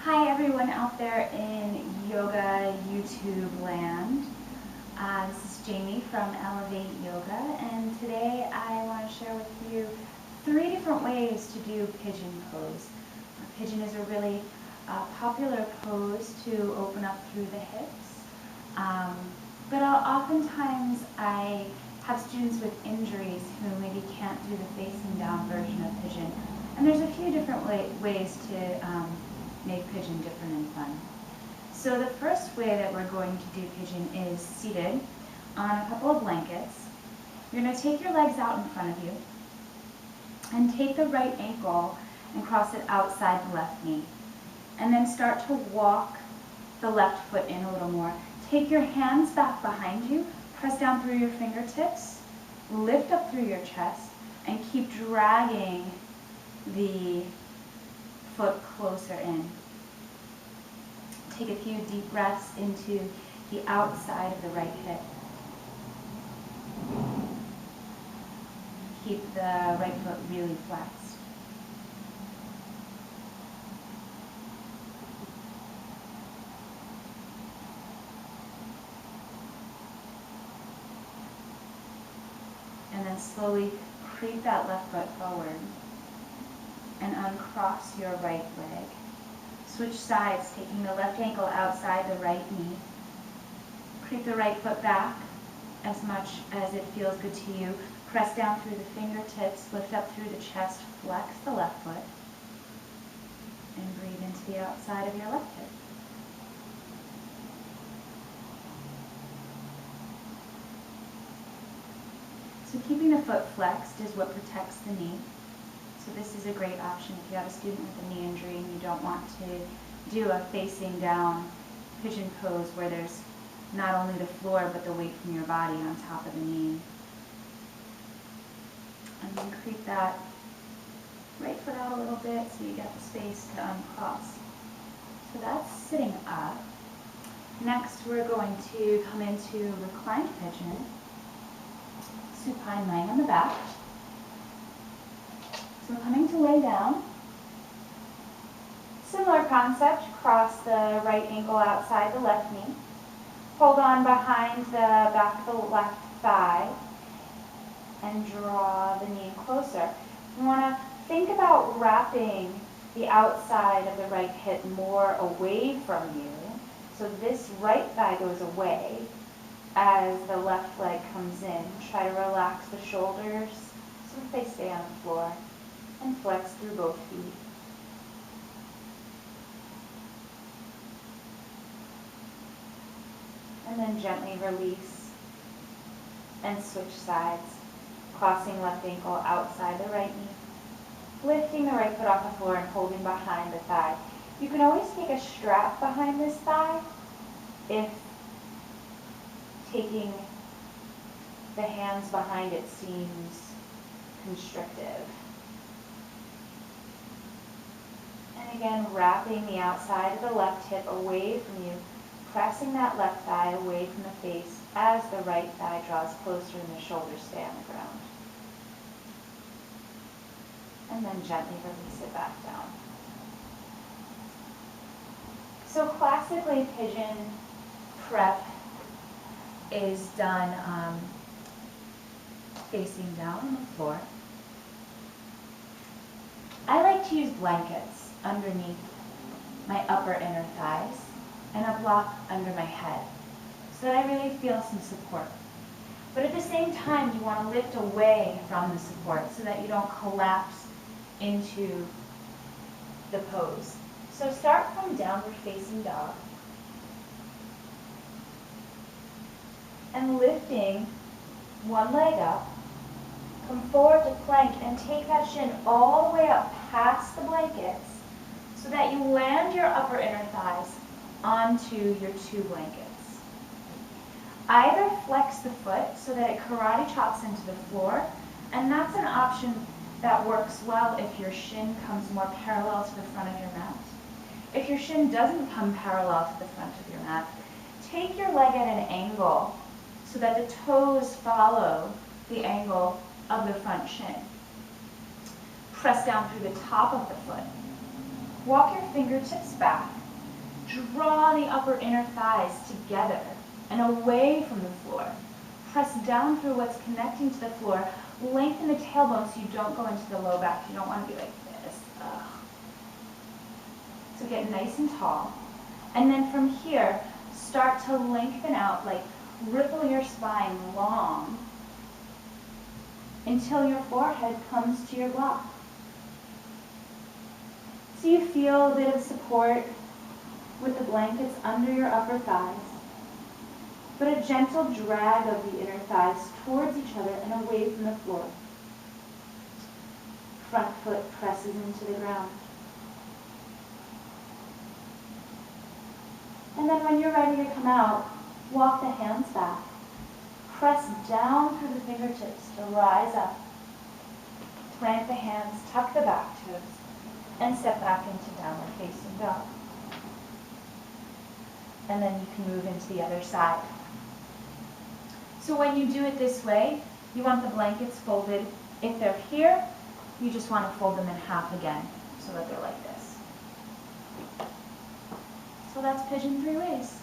Hi everyone out there in yoga YouTube land. This is Jamie from Elevate Yoga, and today I want to share with you 3 different ways to do pigeon pose. Pigeon is a really popular pose to open up through the hips, but oftentimes I have students with injuries who maybe can't do the facing down version of pigeon, and there's a few different ways to make pigeon different and fun. So the first way that we're going to do pigeon is seated on a couple of blankets. You're going to take your legs out in front of you and take the right ankle and cross it outside the left knee. And then start to walk the left foot in a little more. Take your hands back behind you, press down through your fingertips, lift up through your chest, and keep dragging the foot closer in. Take a few deep breaths into the outside of the right hip. Keep the right foot really flexed. And then slowly creep that left foot forward and uncross your right leg. Switch sides, taking the left ankle outside the right knee. Creep the right foot back as much as it feels good to you. Press down through the fingertips, lift up through the chest, flex the left foot, and breathe into the outside of your left hip. So keeping the foot flexed is what protects the knee. So this is a great option if you have a student with a knee injury and you don't want to do a facing down pigeon pose where there's not only the floor but the weight from your body on top of the knee. And then creep that right foot out a little bit so you get the space to uncross. So that's sitting up. Next we're going to come into reclined pigeon, supine lying on the back. So we're coming to lay down. Similar concept, cross the right ankle outside the left knee. Hold on behind the back of the left thigh and draw the knee closer. You want to think about wrapping the outside of the right hip more away from you. So this right thigh goes away as the left leg comes in. Try to relax the shoulders so that they stay on the floor. And flex through both feet. And then gently release and switch sides, crossing left ankle outside the right knee, lifting the right foot off the floor and holding behind the thigh. You can always take a strap behind this thigh if taking the hands behind it seems constrictive. And again, wrapping the outside of the left hip away from you, pressing that left thigh away from the face as the right thigh draws closer and the shoulders stay on the ground. And then gently release it back down. So classically, pigeon prep is done facing down on the floor. I like to use blankets underneath my upper inner thighs and a block under my head so that I really feel some support. But at the same time, you want to lift away from the support so that you don't collapse into the pose. So start from downward facing dog and lifting one leg up. Come forward to plank and take that shin all the way up past the blankets so that you land your upper inner thighs onto your 2 blankets. Either flex the foot so that it karate chops into the floor, and that's an option that works well if your shin comes more parallel to the front of your mat. If your shin doesn't come parallel to the front of your mat, take your leg at an angle so that the toes follow the angle of the front shin. Press down through the top of the foot. Walk your fingertips back. Draw the upper inner thighs together and away from the floor. Press down through what's connecting to the floor. Lengthen the tailbone so you don't go into the low back. You don't want to be like this. Ugh. So get nice and tall. And then from here, start to lengthen out, like ripple your spine long until your forehead comes to your block. So you feel a bit of support with the blankets under your upper thighs, but a gentle drag of the inner thighs towards each other and away from the floor. Front foot presses into the ground. And then when you're ready to come out, walk the hands back. Press down through the fingertips to rise up. Plant the hands, tuck the back toes, and step back into downward facing dog. And then you can move into the other side. So when you do it this way, you want the blankets folded. If they're here, you just want to fold them in half again so that they're like this. So that's pigeon 3 ways.